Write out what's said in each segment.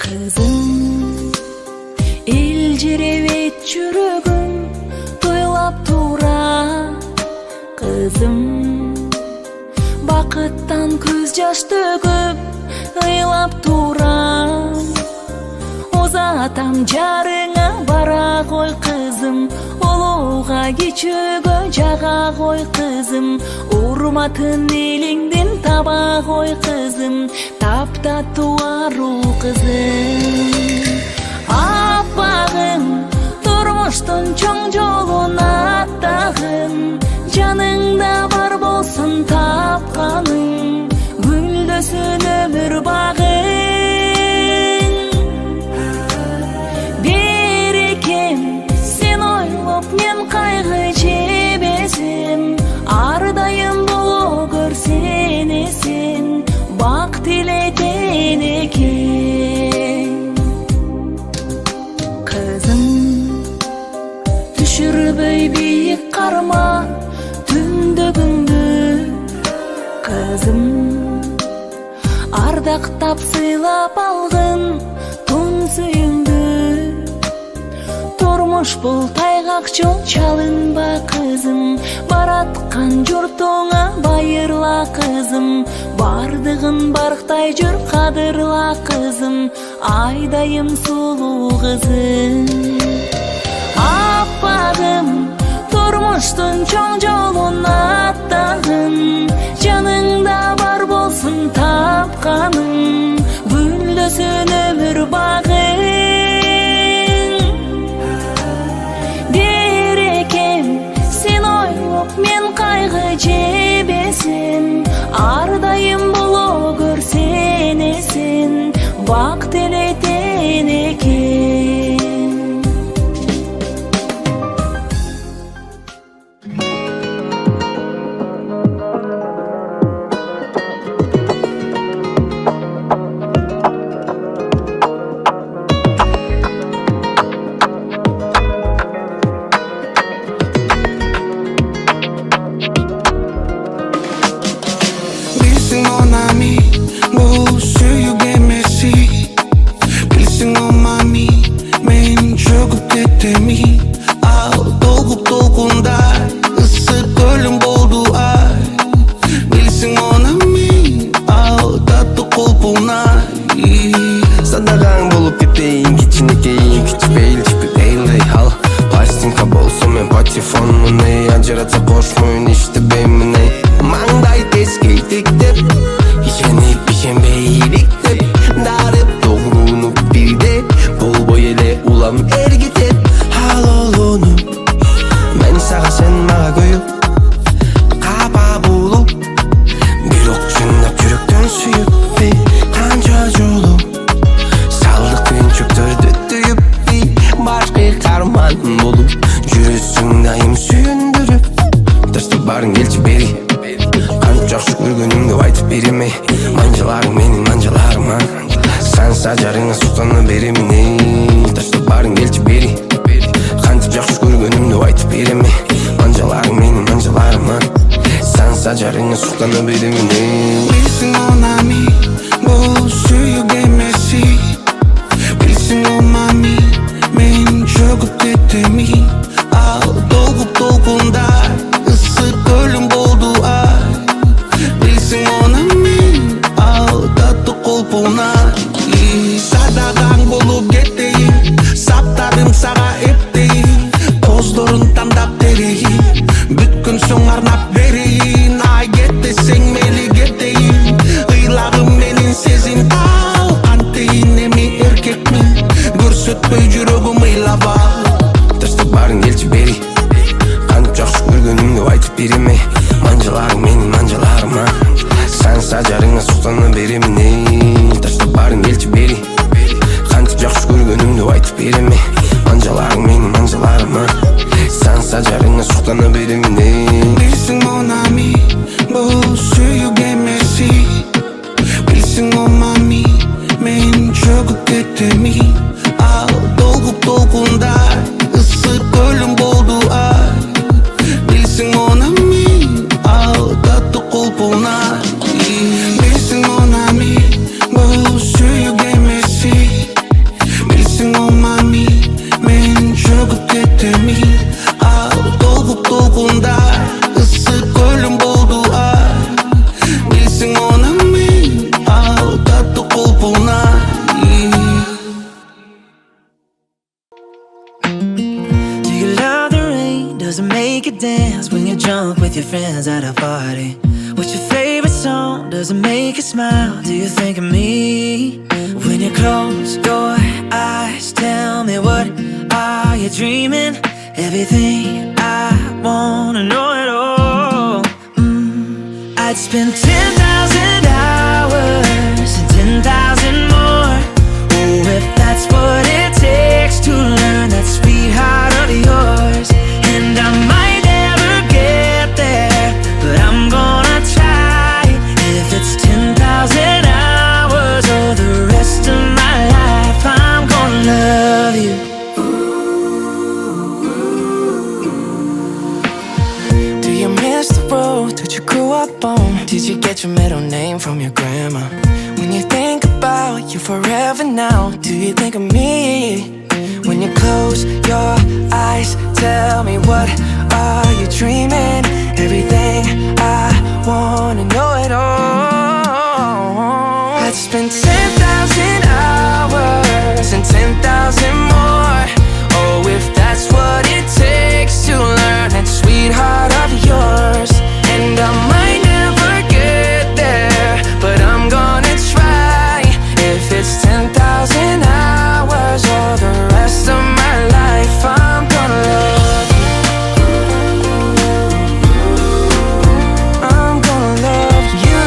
Kızım, elcirevет жүрөгүм тойлап тура. Kızım, бакыттан көз жаш төгүп ыйлап тура. Озатам жарыңа бара кой кызым, олууга кичүүгө жага кой кызым, урматын элиңден таба кой кызым, таптаттуу аруу кызым. Аппагым, турмуштун чоң жолун аттагын, жаныңда бар болсун тапканың, гүлдөсүн өмүр багың. Берекем, сен ойлоп мен кайгы жебесем, ар дайым боло көрсен эсен, бак тилетен экен. Кызым, түшүрбөй бийик карма түндөгүңдү. Кызым, ардактап сыйлап алгын тун сүйүңдү. Турмуш бул тайгак жол, чалынба кызым, бараткан журтуңа байырла кызым, бардыгын барктай жүр кадырла кызым, айдайым сулуу кызым. Аппагым, турмуштун чоң жолун аттагын, жаныңда бар болсун тапканың, гүлдөсүн өмүр багың. Берекем, сен ойлоп мен кайгы жебесем, ар дайым боло көрсен эсен, бак тилетен экен. Бүткүн соң арнап берейин, I get this береме манжаларың менің манжаларыма. Сән сажарыңа сұқтаны беремін. Таштап барың келші бері, қантып жақсы көргеніңді айтып береме манжаларың менің манжаларыма. Сән сажарыңа сұқтаны беремін. Білсің mon ami, бұл сүйік емес. Білсің о мами, мен жөгіп кетемін. Ал толқындай ысып көлім болды ай. Білсің mon ami, ал татты құлпынай. Білсің mon ami, бұл сүйік емес. Білсің о мами, мен жөгіп кетемін. Ал толқындай ысып көлім болды ай. Білсің mon ami, ал татты құлпынай. Does it make you dance when you're drunk with your friends at a party? What's your favorite song? Does it make you smile? Do you think of me? When you close your eyes, tell me what are you dreaming? Everything I wanna know it all. I'd spend 10,000 hours and 10,000 more. Oh, if that's what it takes to learn that sweetheart of yours. And I might never get there, but I'm gonna try. If it's 10,000 hours or the rest of my life, I'm gonna love you. Do you miss the road that you grew up on? Did you get your middle name from your grandma? When you think about you forever now, do you think of me? When you close your eyes, tell me what are you dreaming? Everything I wanna know it all. I'd spend 10,000 hours and 10,000 more. Oh, if that's what it takes to learn that sweetheart of yours. And I might never get there, but I'm gonna try. If it's 10,000 hours or the rest of my life, I'm gonna love you. I'm gonna love you.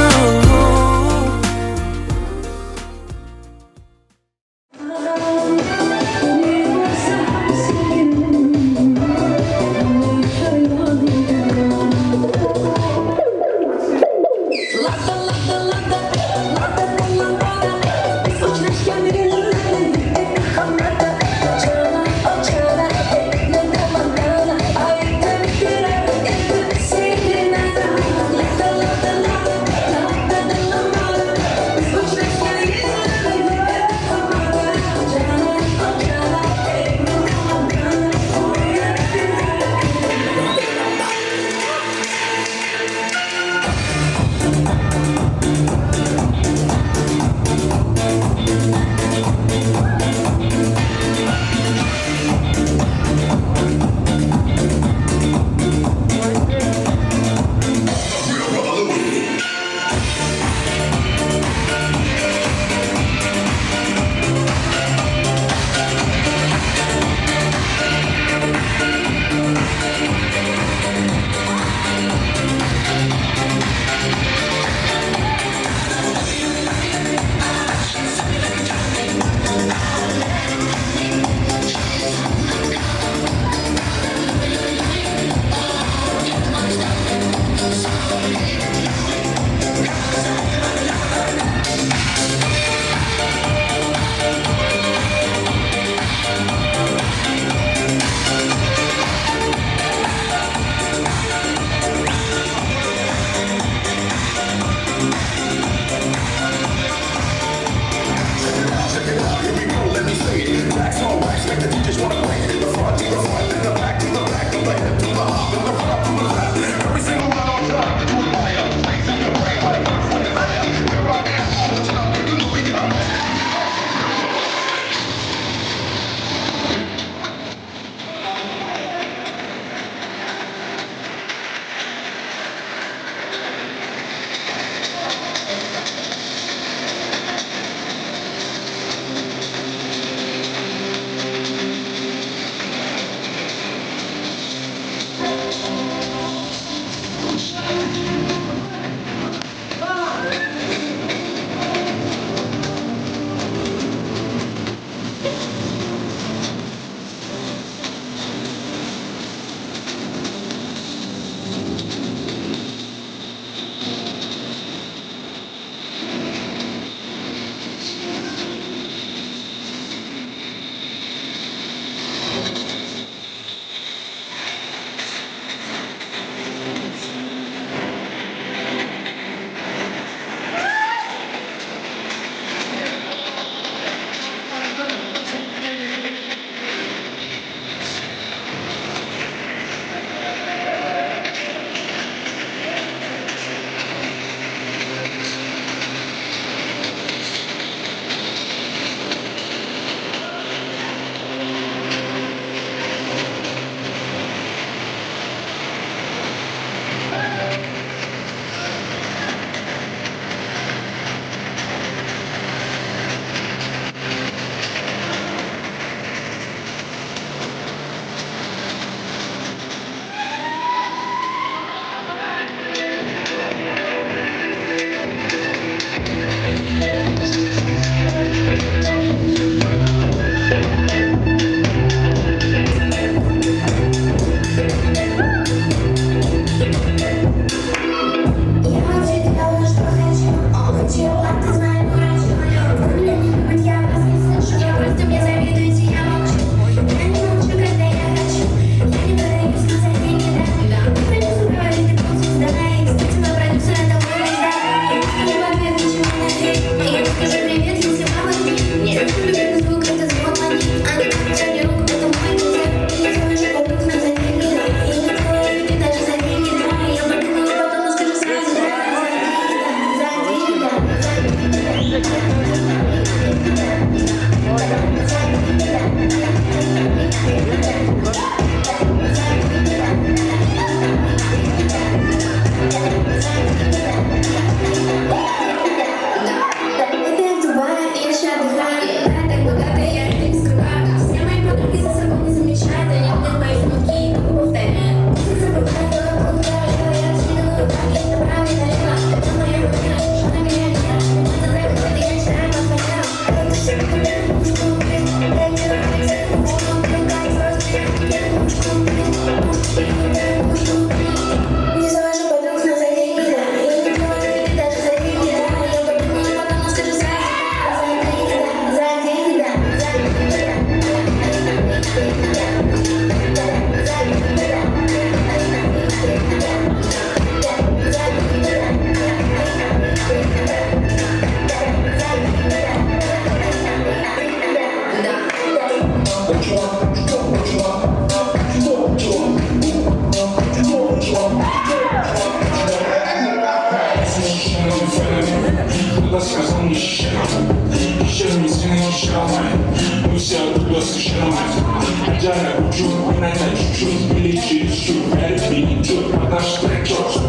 Già era più giù, non è mai giù, billy, giù, belli, giù, ma da stretto,